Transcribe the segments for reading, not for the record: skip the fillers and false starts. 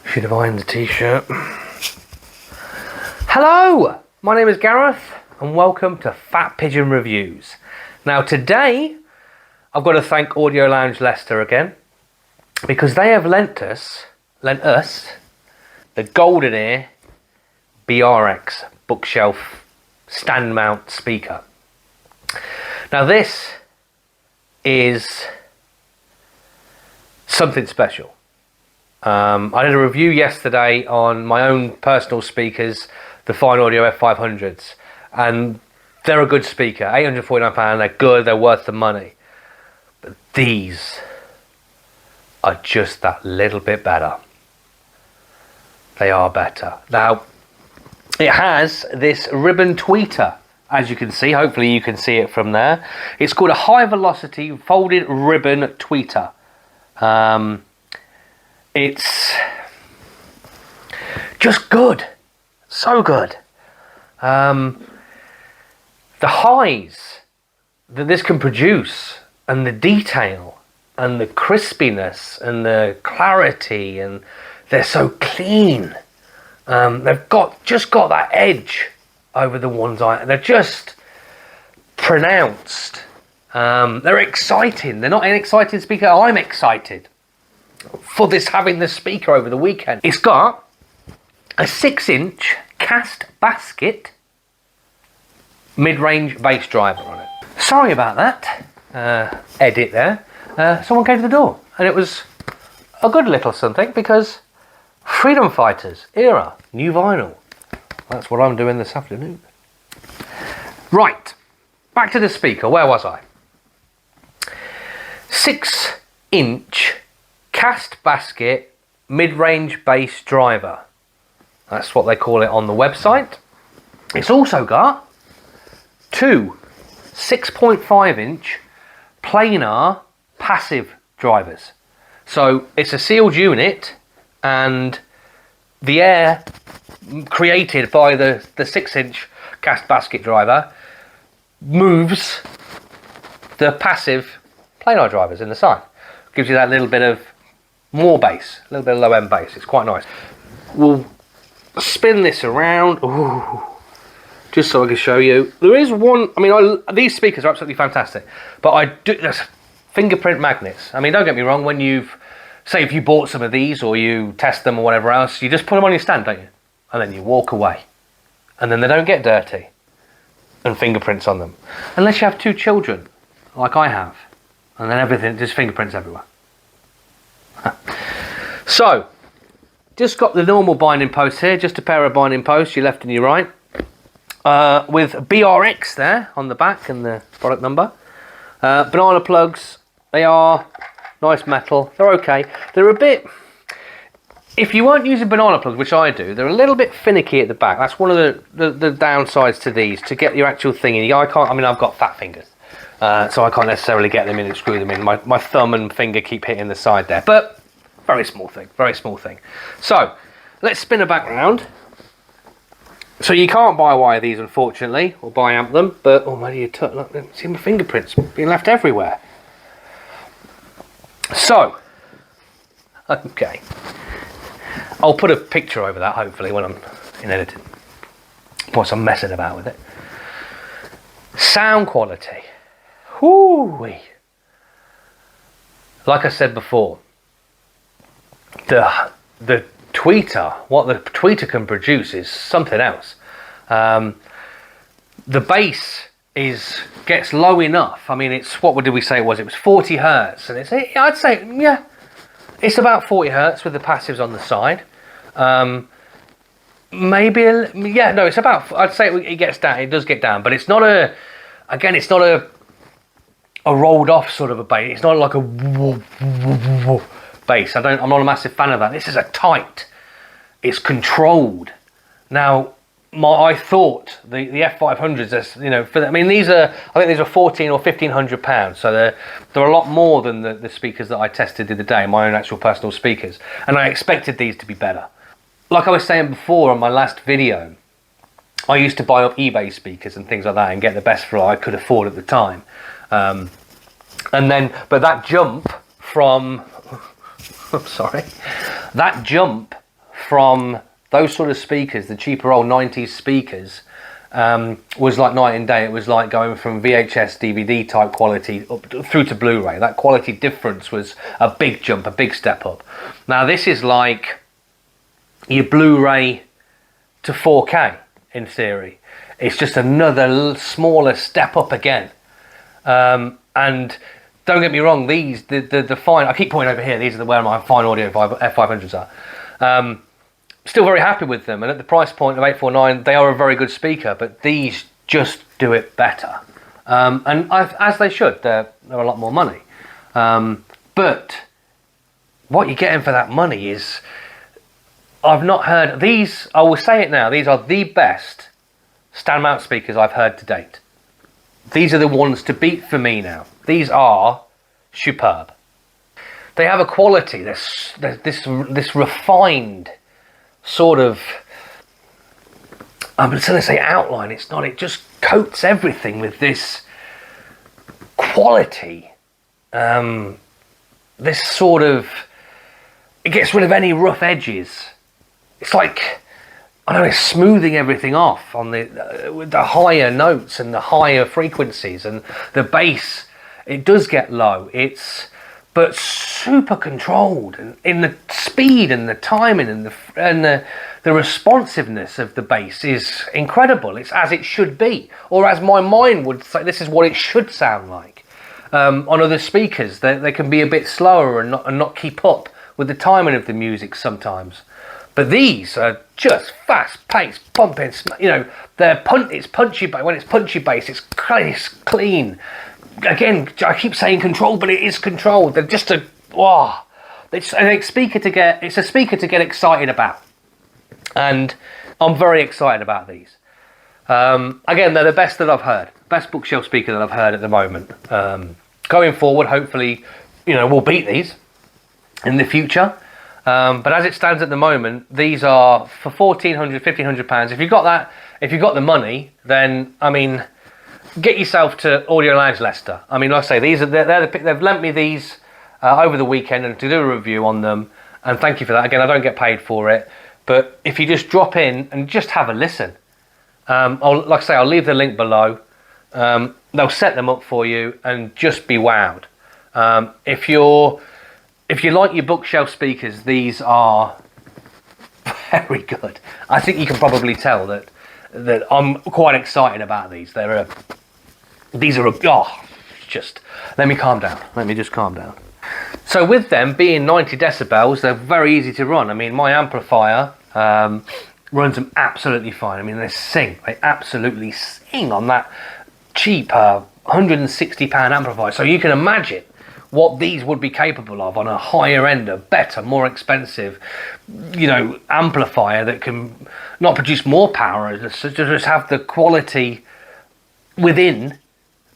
Should have ironed the t-shirt. Hello, my name is Gareth and welcome to Fat Pigeon Reviews. Now today I've got to thank Audio Lounge Leicester again because they have lent us the Goldenear Brx bookshelf stand mount speaker. Now this is something special. I did a review yesterday on my own personal speakers, the Fine Audio F500s, and they're a good speaker. £849, they're good, they're worth the money. But these are just that little bit better. They are better. Now, it has this ribbon tweeter, as you can see. Hopefully you can see it from there. It's called a high velocity folded ribbon tweeter. It's just good, so good. The highs that this can produce, and the detail, and the crispiness, and the clarity, and they're so clean. They've just got that edge over the ones they're just pronounced. They're exciting. They're not an exciting speaker. I'm excited for having this speaker over the weekend. It's got a 6-inch cast basket mid-range bass driver on it. Sorry about that edit there. Someone came to the door and it was a good little something because Freedom Fighters era, new vinyl. That's what I'm doing this afternoon. Right, back to the speaker. Where was I? 6-inch cast basket mid-range bass driver. That's what they call it on the website. It's also got two 6.5-inch planar passive drivers. So it's a sealed unit, and the air created by the 6-inch cast basket driver moves the passive planar drivers in the side. Gives you that little bit of more bass, a little bit of low end bass. It's quite nice. We'll spin this around. Ooh, just so I can show you. There is one, these speakers are absolutely fantastic, but I do, there's fingerprint magnets. I mean, don't get me wrong, when if you bought some of these or you test them or whatever else, you just put them on your stand, don't you? And then you walk away. And then they don't get dirty and fingerprints on them. Unless you have 2 children, like I have. And then everything, just fingerprints everywhere. So, just got the normal binding post here, just a pair of binding posts, your left and your right. With BRX there on the back and the product number. Banana plugs, they are nice metal, they're okay. They're a bit, if you weren't using banana plugs, which I do, they're a little bit finicky at the back. That's one of the downsides to these, to get your actual thing in. I've got fat fingers. So I can't necessarily get them in and screw them in. My thumb and finger keep hitting the side there. But very small thing, very small thing. So let's spin it back round. So you can't buy wire these, unfortunately, or buy amp them. But maybe you look, see my fingerprints being left everywhere. So, okay, I'll put a picture over that hopefully when I'm in editing. Once I'm messing about with it. Sound quality. Whoo-wee. Like I said before, the tweeter, what the tweeter can produce is something else. The bass gets low enough. What did we say it was? It was 40 hertz, and I'd say, yeah, it's about 40 hertz with the passives on the side. It's about, I'd say it gets down. It does get down, but it's not a rolled off sort of a bass. It's not like a bass. I'm not a massive fan of that. This is a tight. It's controlled. Now, I thought the F500s, these are, I think these are 14 or 1500 pounds. So they're a lot more than the speakers that I tested the other day, my own actual personal speakers. And I expected these to be better. Like I was saying before on my last video, I used to buy up eBay speakers and things like that and get the best for what I could afford at the time. But that jump from I'm sorry. That jump from those sort of speakers, the cheaper old 90s speakers, was like night and day. It was like going from VHS, DVD type quality up through to Blu-ray. That quality difference was a big jump, a big step up. Now this is like your Blu-ray to 4K in theory. It's just another smaller step up again. And don't get me wrong, these the fine. I keep pointing over here. These are where my fine audio F500s are. Still very happy with them, and at the price point of 849, they are a very good speaker. But these just do it better, and as they should. They're a lot more money. But what you're getting for that money is, I've not heard these. I will say it now. These are the best stand mount speakers I've heard to date. These are the ones to beat for me now. These are superb. They have a quality. This refined sort of, I'm going to say outline. It's not. It just coats everything with this quality. This sort of, it gets rid of any rough edges. It's like, I don't know, it's smoothing everything off on with the higher notes and the higher frequencies, and the bass. It does get low. But super controlled, and in the speed and the timing and the responsiveness of the bass is incredible. It's as it should be, or as my mind would say, this is what it should sound like. On other speakers, they can be a bit slower and not keep up with the timing of the music sometimes. But these are just fast-paced, pumping. You know, it's punchy bass. When it's punchy bass, it's clean. Again, I keep saying controlled, but it is controlled. They're just it's a speaker to get excited about, and I'm very excited about these. Again, they're the best that I've heard, best bookshelf speaker that I've heard at the moment. Going forward, hopefully, we'll beat these in the future. But as it stands at the moment, these are for £1,400, £1,500. If you've got the money, then I mean, get yourself to Audio Lounge Leicester. I mean, like I say, they've lent me these over the weekend and to do a review on them, and thank you for that. Again, I don't get paid for it, but if you just drop in and just have a listen, like I say, I'll leave the link below. They'll set them up for you and just be wowed. If you like your bookshelf speakers, these are very good. I think you can probably tell that I'm quite excited about these. Let me calm down. Let me just calm down. So with them being 90 decibels, they're very easy to run. I mean, my amplifier runs them absolutely fine. I mean, they absolutely sing on that cheap £160 amplifier. So you can imagine what these would be capable of on a higher end, a better, more expensive, amplifier that can not produce more power, just have the quality within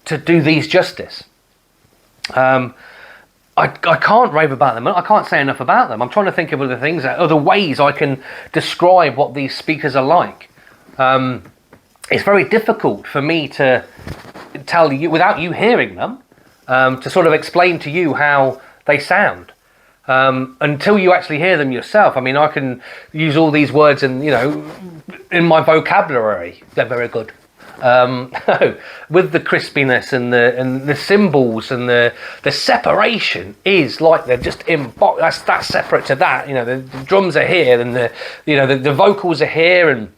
to do these justice. I can't rave about them. I can't say enough about them. I'm trying to think of other ways I can describe what these speakers are like. It's very difficult for me to tell you without you hearing them, to sort of explain to you how they sound. Until you actually hear them yourself. I mean, I can use all these words in my vocabulary. They're very good. With the crispiness and the cymbals and the separation is like they're just in box. That's separate to that. The drums are here, and the vocals are here, and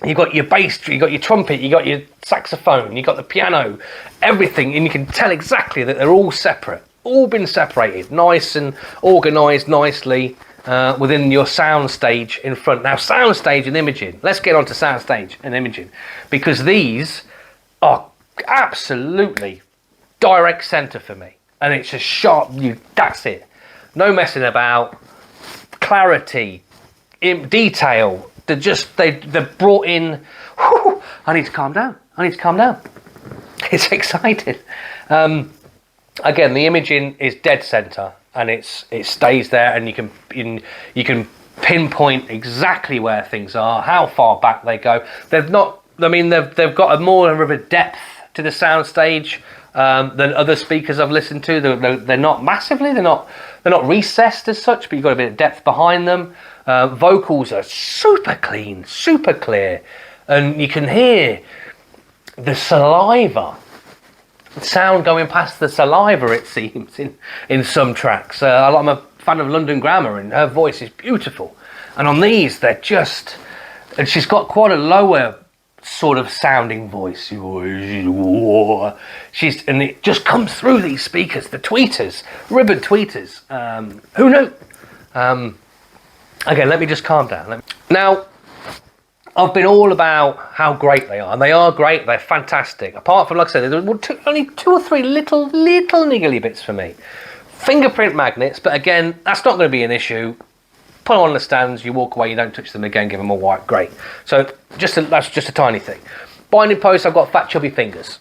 you got your bass, you got your trumpet, you got your saxophone, you got the piano, everything, and you can tell exactly that they're all separate, all been separated, nice and organised nicely within your soundstage in front. Now, soundstage and imaging. Let's get on to soundstage and imaging, because these are absolutely direct centre for me, and it's just sharp. That's it. No messing about. Clarity, detail. They've brought in. Whew, I need to calm down. It's exciting. Again, the imaging is dead center, and it stays there, and you can pinpoint exactly where things are, how far back they go. They've got a more of a depth to the soundstage than other speakers I've listened to. They're not massively. They're not They're not recessed as such, but you've got a bit of depth behind them. Vocals are super clean, super clear, and you can hear the saliva, sound going past the saliva, it seems, in some tracks. I'm a fan of London Grammar, and her voice is beautiful. And on these, they're just... And she's got quite a lower sort of sounding voice. And it just comes through these speakers, the tweeters, ribbon tweeters. Who knew? Okay, let me just calm down. Now, I've been all about how great they are, and they are great. They're fantastic. Apart from, like I said, there were only 2 or 3 little niggly bits for me. Fingerprint magnets, but again, that's not going to be an issue. Put them on the stands, you walk away, you don't touch them again, give them a wipe, great. So that's just a tiny thing. Binding posts, I've got fat chubby fingers.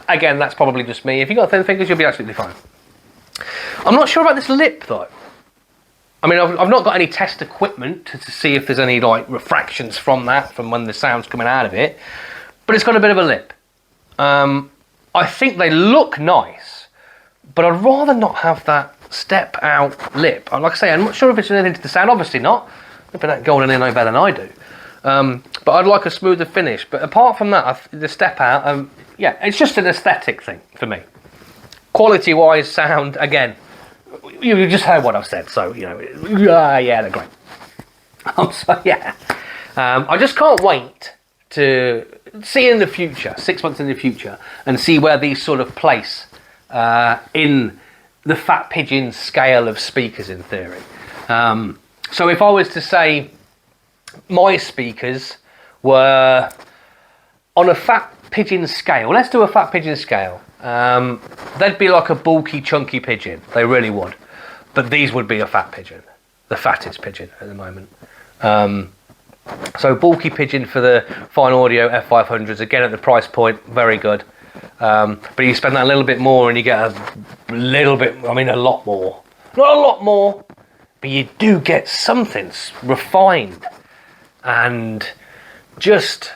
Again, that's probably just me. If you've got thin fingers, you'll be absolutely fine. I'm not sure about this lip though. I mean, I've not got any test equipment to see if there's any like refractions from when the sound's coming out of it, but it's got a bit of a lip. I think they look nice, but I'd rather not have that step out lip. Like I say, I'm not sure if it's anything to the sound, obviously not. Maybe that Goldenear know better than I do. But I'd like a smoother finish. But apart from that, the step out, yeah, it's just an aesthetic thing for me. Quality-wise, sound, again, you just heard what I've said, so, you know, yeah, they're great. So, yeah. I just can't wait to see in the future, 6 months in the future, and see where these sort of place in the Fat Pigeon scale of speakers, in theory. So if I was to say my speakers were on a Fat Pigeon scale, let's do a Fat Pigeon scale. They'd be like a bulky, chunky pigeon. They really would. But these would be a fat pigeon. The fattest pigeon at the moment. So bulky pigeon for the Fine Audio F500s. Again, at the price point, very good. But you spend that a little bit more and you get a little bit, I mean a lot more. Not a lot more, but you do get something refined and just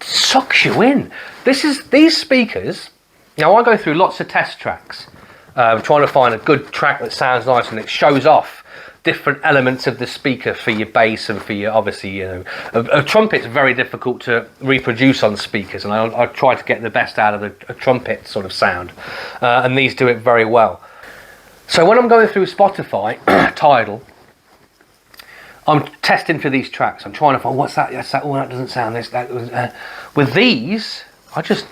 sucks you in. These speakers, now I go through lots of test tracks, trying to find a good track that sounds nice and it shows off different elements of the speaker for your bass and for your, obviously, you know, a trumpet's very difficult to reproduce on speakers, and I try to get the best out of a trumpet sort of sound, and these do it very well. So when I'm going through Spotify, Tidal, I'm testing for these tracks. I'm trying to find what's that. That's that. Oh, that doesn't sound this. That was, with these, I just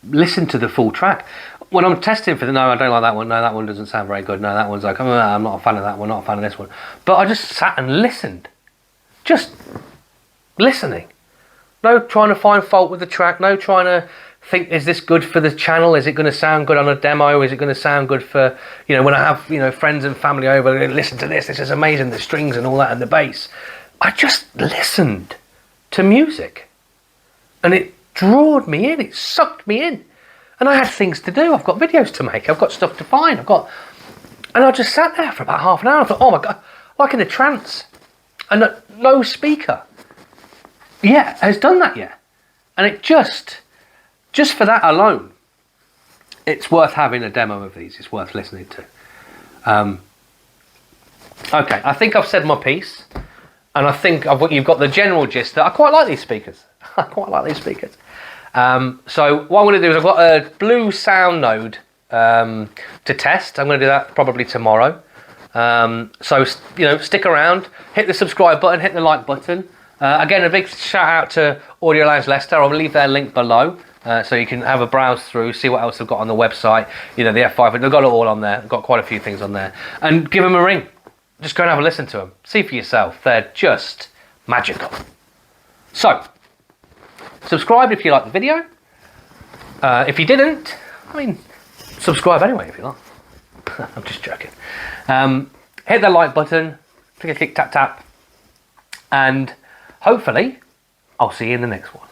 listen to the full track. When I'm testing for the, no, I don't like that one. No, that one doesn't sound very good. No, that one's like, oh, I'm not a fan of that one. Not a fan of this one. But I just sat and listened, just listening. No trying to find fault with the track. No trying to think, is this good for the channel? Is it going to sound good on a demo? Is it going to sound good for, you know, when I have, you know, friends and family over, listen to this. This is amazing. The strings and all that and the bass. I just listened to music, and it drawed me in. It sucked me in. And I had things to do. I've got videos to make. I've got stuff to find. And I just sat there for about half an hour. I thought, oh my God, like in a trance. And no speaker yet has done that yet. And it just for that alone, it's worth having a demo of these. It's worth listening to. Okay, I think I've said my piece. And I think you've got the general gist that I quite like these speakers. I quite like these speakers. So what I'm going to do is I've got a blue sound node to test. I'm going to do that probably tomorrow. So, you know, stick around, hit the subscribe button, hit the like button. Again, a big shout out to Audio Lounge Leicester. I'll leave their link below so you can have a browse through, see what else they've got on the website. You know, the F5, they've got it all on there. They've got quite a few things on there. And give them a ring. Just go and have a listen to them. See for yourself. They're just magical. So, subscribe if you like the video. If you didn't, I mean, subscribe anyway if you like. I'm just joking. Hit the like button, click, tap, tap, and hopefully I'll see you in the next one.